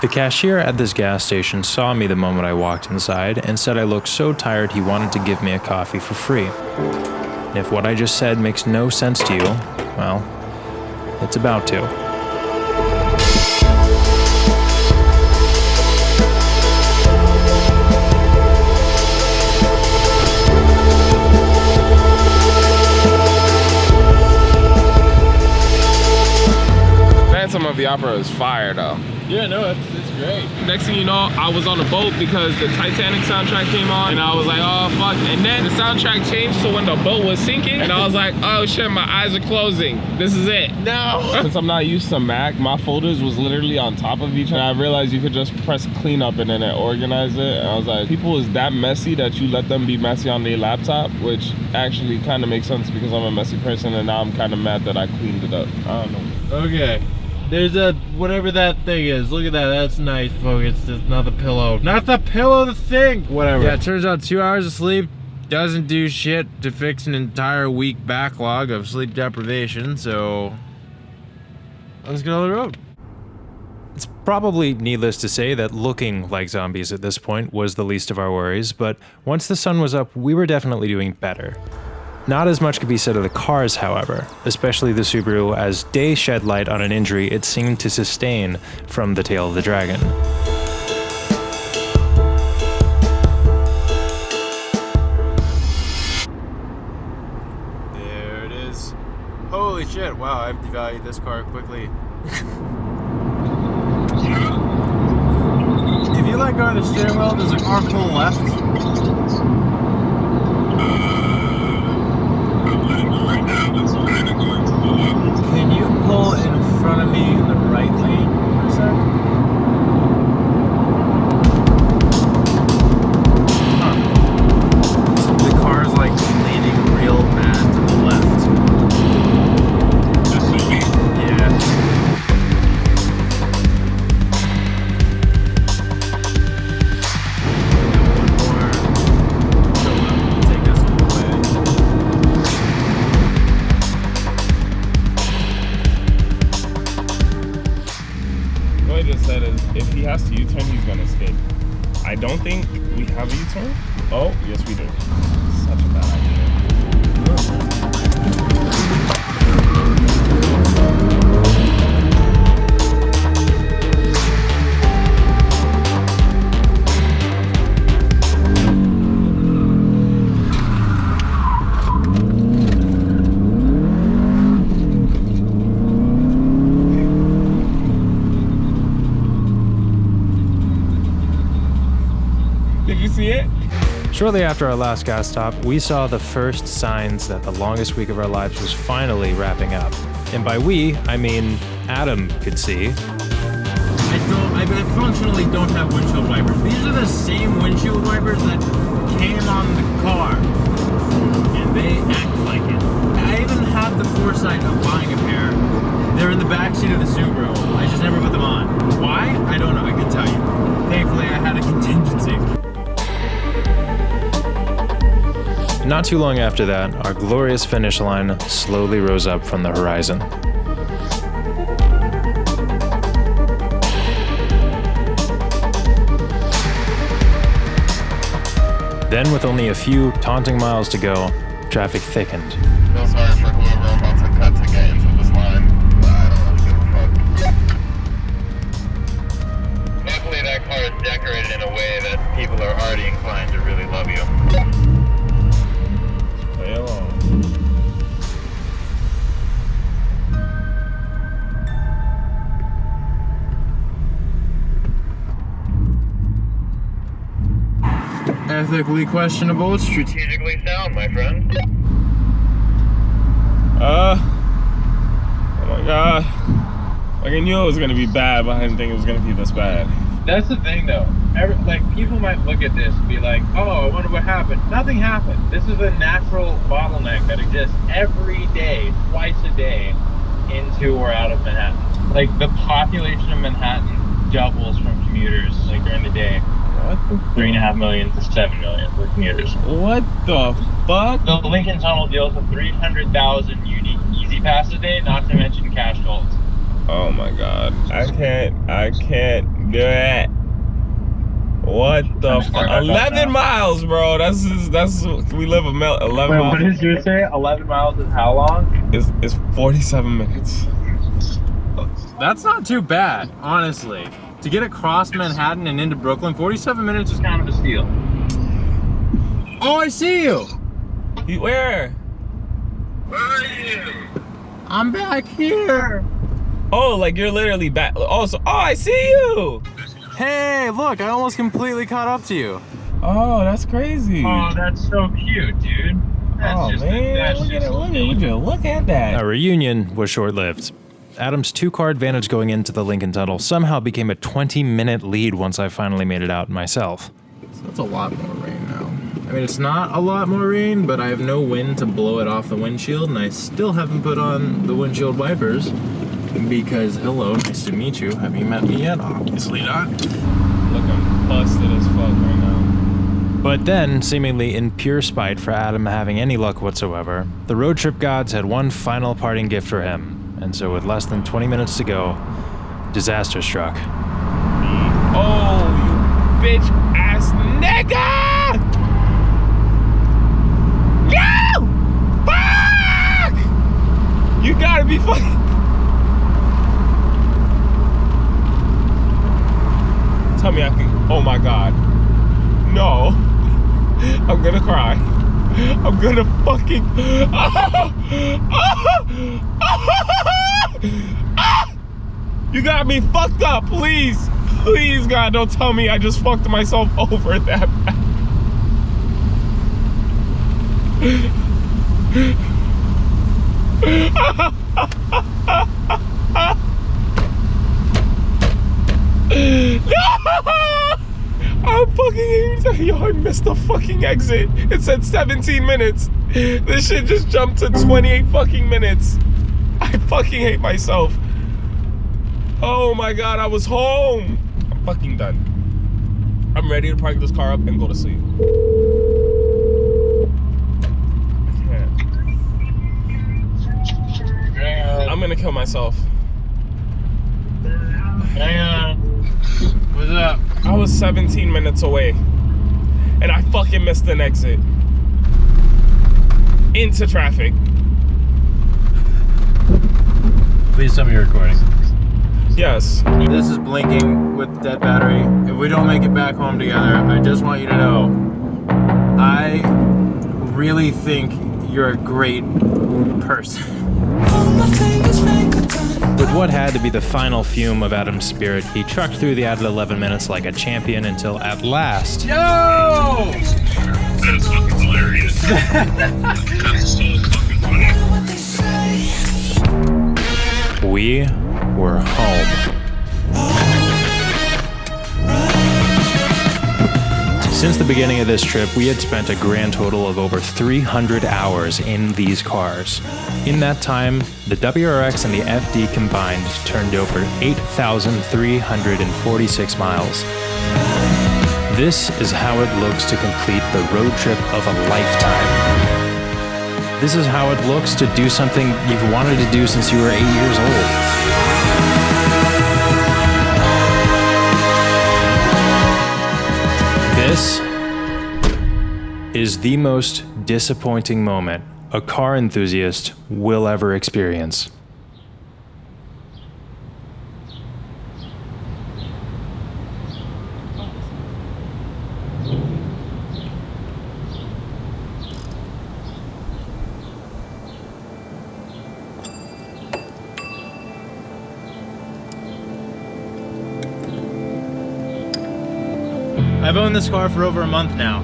The cashier at this gas station saw me the moment I walked inside and said I looked so tired he wanted to give me a coffee for free. And if what I just said makes no sense to you, well, it's about to. Phantom of the Opera is fire though. Yeah, no, it's great. Next thing you know, I was on a boat because the Titanic soundtrack came on and I was like, oh fuck. And then the soundtrack changed so when the boat was sinking and I was like, oh shit, my eyes are closing. This is it. No. Since I'm not used to Mac, my folders was literally on top of each other. I realized you could just press clean up and then it organized it. And I was like, people is that messy that you let them be messy on their laptop, which actually kind of makes sense because I'm a messy person and now I'm kind of mad that I cleaned it up. I don't know. Okay. There's a, whatever that thing is. Look at that, that's nice, folks. It's just not the pillow. Not the pillow, the thing! Whatever. Yeah, it turns out 2 hours of sleep doesn't do shit to fix an entire week backlog of sleep deprivation, so let's get on the road. It's probably needless to say that looking like zombies at this point was the least of our worries, but once the sun was up, we were definitely doing better. Not as much could be said of the cars, however, especially the Subaru, as day shed light on an injury it seemed to sustain from the tail of the dragon. There it is. Holy shit, wow, I've devalued this car quickly. If you let go of the steering wheel, does the car pull left? Can you pull in front of me in the right lane for a sec? Huh. The car's like leaning real bad to the left. Yeah. One more. So we'll take us all the way. Just said is if he has to U-turn, he's gonna escape. I don't think we have a U-turn. Oh, yes we do. Such a bad idea. Did you see it? Shortly after our last gas stop, we saw the first signs that the longest week of our lives was finally wrapping up. And by we, I mean Adam could see. I functionally don't have windshield wipers. These are the same windshield wipers that came on the car. And they act like it. I even had the foresight of buying a pair. They're in the backseat of the Subaru. I just never put them on. Why? I don't know. I can tell you. Thankfully, I had a contingency. Not too long after that, our glorious finish line slowly rose up from the horizon. Then, with only a few taunting miles to go, traffic thickened. Feel sorry for whoever I'm about to cut to get into this line, but I don't really give a fuck. Luckily, that car is decorated in a way that people are already inclined to really love you. Play along. Ethically questionable, Strategically sound, my friend. Oh my god. Like, I knew it was gonna be bad, but I didn't think it was gonna be this bad. That's the thing though. Like, people might look at this and be like, oh, I wonder what happened. Nothing happened. This is a natural bottleneck that exists every day, twice a day, into or out of Manhattan. Like, the population of Manhattan doubles from commuters, like, during the day. What the 3.5 million to 7 million for commuters. What the fuck? The Lincoln Tunnel deals with 300,000 unique Easy Pass a day, not to mention cash tolls. Oh my god. I can't Do it. What the fuck? 11 miles, bro. That's we live 11 Wait, miles. what did you say? 11 miles is how long? It's 47 minutes. That's not too bad, honestly. To get across Manhattan and into Brooklyn, 47 minutes is kind of a steal. Oh, I see you. You where? Where are you? I'm back here. Oh, like you're literally back. Oh, I see you. Hey, look, I almost completely caught up to you. Oh, that's crazy. Oh, that's so cute, dude. Oh man, look at that. Our reunion was short-lived. Adam's 2-car advantage going into the Lincoln Tunnel somehow became a 20-minute lead once I finally made it out myself. That's a lot more rain now. I mean, it's not a lot more rain, but I have no wind to blow it off the windshield, and I still haven't put on the windshield wipers because, hello, nice to meet you. Have you met me yet? Obviously not. Look, I'm busted as fuck right now. But then, seemingly in pure spite for Adam having any luck whatsoever, the road trip gods had one final parting gift for him, and so with less than 20 minutes to go, disaster struck. Oh, you bitch ass nigga! No! Fuck! You gotta be fucking. Tell me I can. Oh my god. No. I'm gonna cry. I'm gonna fucking. You got me fucked up, please. Please, God, don't tell me I just fucked myself over that bad. No! I'm fucking yo, I missed the fucking exit. It said 17 minutes. This shit just jumped to 28 fucking minutes. I fucking hate myself. Oh my god, I was home. I'm fucking done. I'm ready to park this car up and go to sleep. I can't. I'm gonna kill myself. Hang on. What's up? I was 17 minutes away and I fucking missed an exit into traffic. Please tell me you're recording. Yes. This is blinking with dead battery. If we don't make it back home together, I just want you to know, I really think you're a great person. With what had to be the final fume of Adam's spirit, he trucked through the added 11 minutes like a champion until at last... Yo! That's fucking hilarious. That's so fucking funny. We were home. Since the beginning of this trip, we had spent a grand total of over 300 hours in these cars. In that time, the WRX and the FD combined turned over 8,346 miles. This is how it looks to complete the road trip of a lifetime. This is how it looks to do something you've wanted to do since you were 8 years old. This is the most disappointing moment a car enthusiast will ever experience. I've owned this car for over a month now.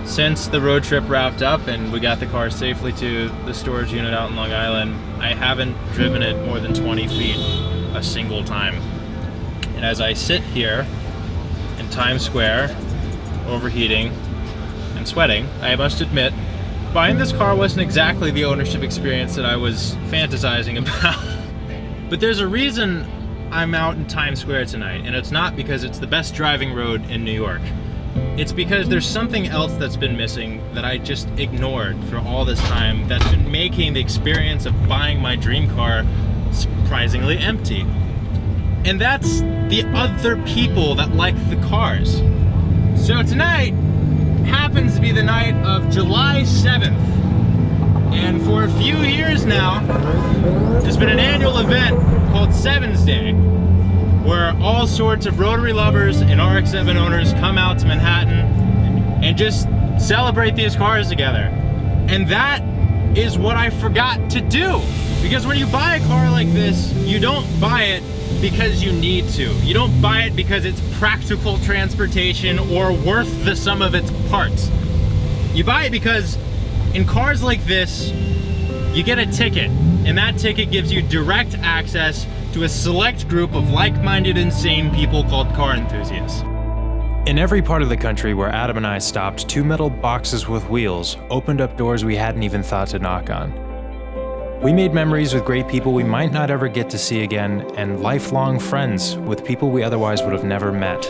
Since the road trip wrapped up and we got the car safely to the storage unit out in Long Island, I haven't driven it more than 20 feet a single time. And as I sit here in Times Square, overheating and sweating, I must admit, buying this car wasn't exactly the ownership experience that I was fantasizing about. But there's a reason I'm out in Times Square tonight, and it's not because it's the best driving road in New York. It's because there's something else that's been missing that I just ignored for all this time that's been making the experience of buying my dream car surprisingly empty. And that's the other people that like the cars. So tonight happens to be the night of July 7th. And for a few years now, there's been an annual event called Sevens Day, where all sorts of Rotary lovers and RX-7 owners come out to Manhattan and just celebrate these cars together. And that is what I forgot to do. Because when you buy a car like this, you don't buy it because you need to. You don't buy it because it's practical transportation or worth the sum of its parts. You buy it because in cars like this, you get a ticket, and that ticket gives you direct access to a select group of like-minded, insane people called car enthusiasts. In every part of the country where Adam and I stopped, 2 metal boxes with wheels opened up doors we hadn't even thought to knock on. We made memories with great people we might not ever get to see again, and lifelong friends with people we otherwise would have never met.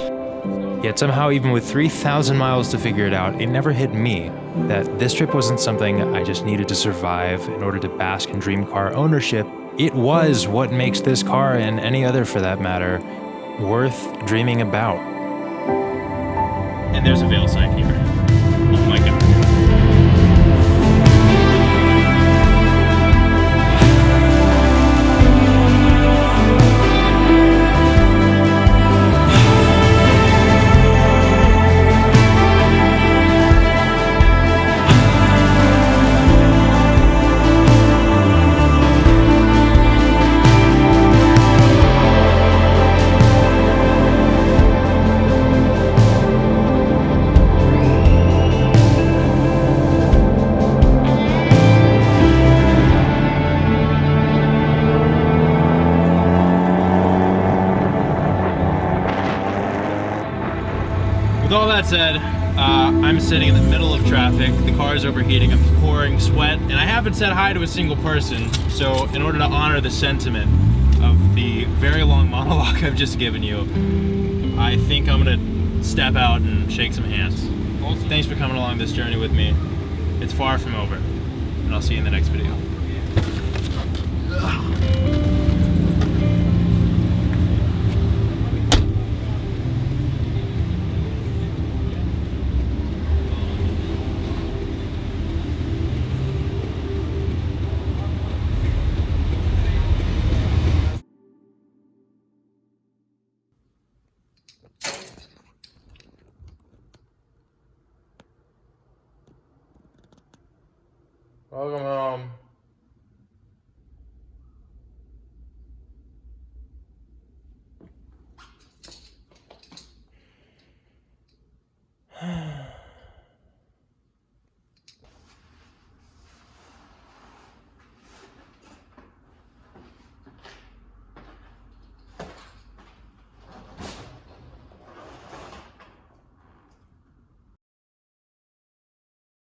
Yet somehow, even with 3,000 miles to figure it out, it never hit me that this trip wasn't something I just needed to survive in order to bask in dream car ownership. It was what makes this car, and any other for that matter, worth dreaming about. And there's a veil sign here. Oh my god. With all that said, I'm sitting in the middle of traffic, the car's overheating, I'm pouring sweat, and I haven't said hi to a single person, so in order to honor the sentiment of the very long monologue I've just given you, I think I'm gonna step out and shake some hands. Thanks for coming along this journey with me. It's far from over, and I'll see you in the next video. Welcome